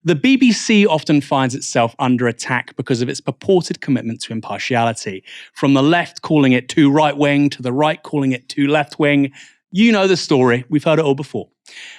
The BBC often finds itself under attack because of its purported commitment to impartiality. From the left calling it too right-wing to the right calling it too left-wing. You know the story. We've heard it all before.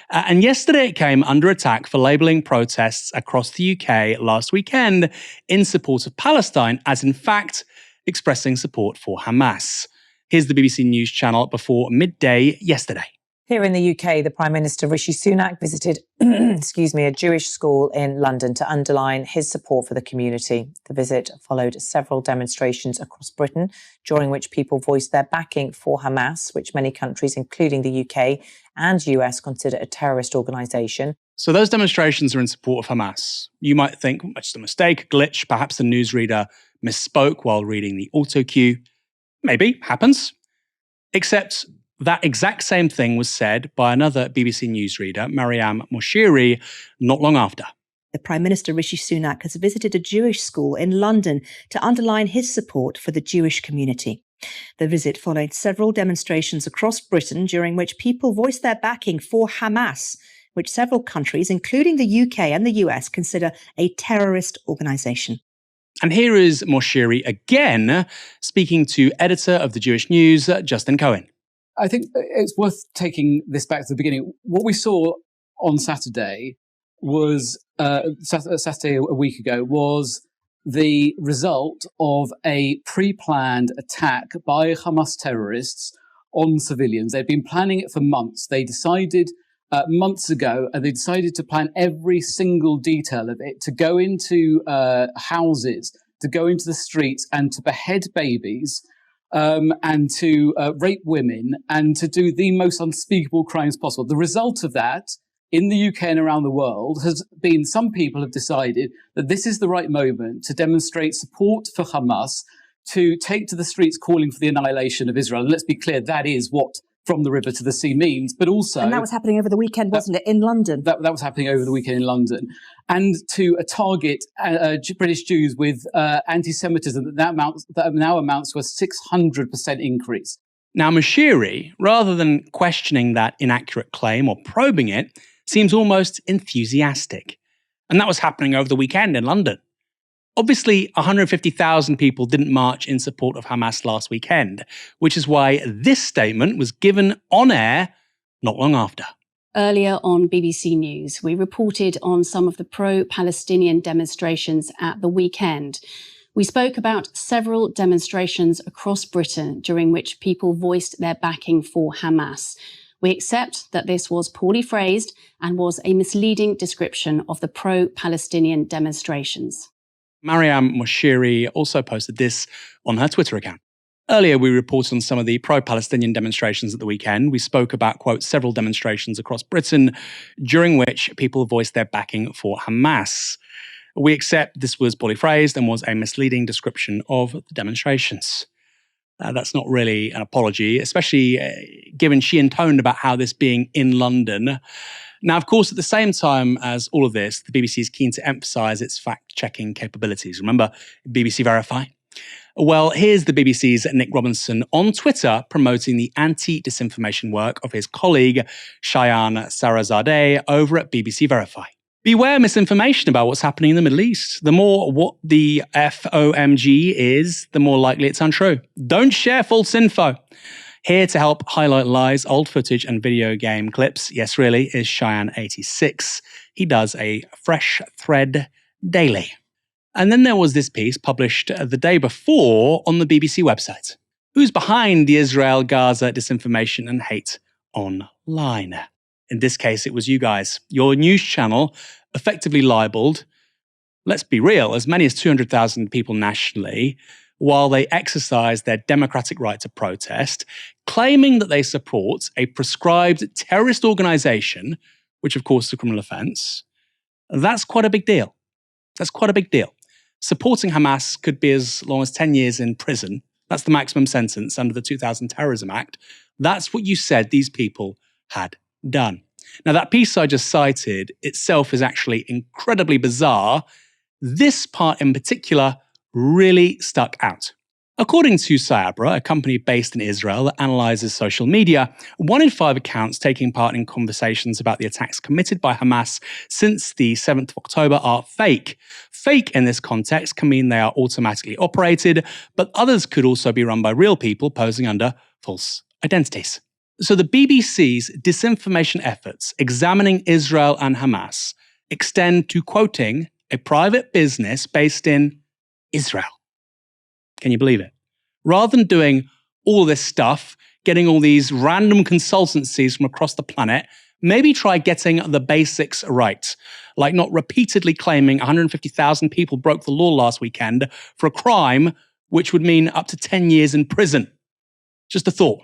And yesterday it came under attack for labelling protests across the UK last weekend in support of Palestine as, in fact, expressing support for Hamas. Here's the BBC News channel before midday yesterday. Here in the UK, the Prime Minister Rishi Sunak visited a Jewish school in London to underline his support for the community. The visit followed several demonstrations across Britain, during which people voiced their backing for Hamas, which many countries, including the UK and US, consider a terrorist organisation. So those demonstrations are in support of Hamas. You might think, just a mistake, a glitch, perhaps the newsreader misspoke while reading the auto cue. Maybe, happens. Except that exact same thing was said by another BBC newsreader, Mariam Moshiri, not long after. The Prime Minister Rishi Sunak has visited a Jewish school in London to underline his support for the Jewish community. The visit followed several demonstrations across Britain during which people voiced their backing for Hamas, which several countries, including the UK and the US, consider a terrorist organisation. And here is Moshiri again, speaking to editor of the Jewish News, Justin Cohen. I think it's worth taking this back to the beginning. What we saw on Saturday was, Saturday a week ago, was the result of a pre-planned attack by Hamas terrorists on civilians. They'd been planning it for months. They decided months ago, and they decided to plan every single detail of it, to go into houses, to go into the streets and to behead babies, and to rape women and to do the most unspeakable crimes possible. The result of that in the UK and around the world has been some people have decided that this is the right moment to demonstrate support for Hamas, to take to the streets calling for the annihilation of Israel. And let's be clear, that is what from the river to the sea means, but also... And that was happening over the weekend, wasn't it, in London? That was happening over the weekend in London. And to target British Jews with anti-Semitism that now amounts to a 600% increase. Now, Moshiri, rather than questioning that inaccurate claim or probing it, seems almost enthusiastic. And that was happening over the weekend in London. Obviously, 150,000 people didn't march in support of Hamas last weekend, which is why this statement was given on air not long after. Earlier on BBC News, we reported on some of the pro-Palestinian demonstrations at the weekend. We spoke about several demonstrations across Britain during which people voiced their backing for Hamas. We accept that this was poorly phrased and was a misleading description of the pro-Palestinian demonstrations. Mariam Moshiri also posted this on her Twitter account. Earlier, we reported on some of the pro-Palestinian demonstrations at the weekend. We spoke about, quote, several demonstrations across Britain during which people voiced their backing for Hamas. We accept this was poorly phrased and was a misleading description of the demonstrations. That's not really an apology, especially given she intoned about how this being in London. Now, of course, at the same time as all of this, the BBC is keen to emphasise its fact-checking capabilities. Remember BBC Verify? Well, here's the BBC's Nick Robinson on Twitter promoting the anti-disinformation work of his colleague Shayan Sarazadeh over at BBC Verify. Beware misinformation about what's happening in the Middle East. The more what the FOMG is, the more likely it's untrue. Don't share false info. Here to help highlight lies, old footage and video game clips, yes really, is Cheyenne86. He does a fresh thread daily. And then there was this piece published the day before on the BBC website. Who's behind the Israel-Gaza disinformation and hate online? In this case, it was you guys. Your news channel effectively libeled, let's be real, as many as 200,000 people nationally, while they exercise their democratic right to protest, claiming that they support a prescribed terrorist organization, which of course is a criminal offense. That's quite a big deal. That's quite a big deal. Supporting Hamas could be as long as 10 years in prison. That's the maximum sentence under the 2000 Terrorism Act. That's what you said these people had done. Now, that piece I just cited itself is actually incredibly bizarre. This part in particular really stuck out. According to Cyabra, a company based in Israel that analyzes social media, 1 in 5 accounts taking part in conversations about the attacks committed by Hamas since the 7th of October are fake. Fake in this context can mean they are automatically operated, but others could also be run by real people posing under false identities. So the BBC's disinformation efforts examining Israel and Hamas extend to quoting a private business based in Israel. Can you believe it? Rather than doing all this stuff, getting all these random consultancies from across the planet, maybe try getting the basics right, like not repeatedly claiming 150,000 people broke the law last weekend for a crime which would mean up to 10 years in prison. Just a thought.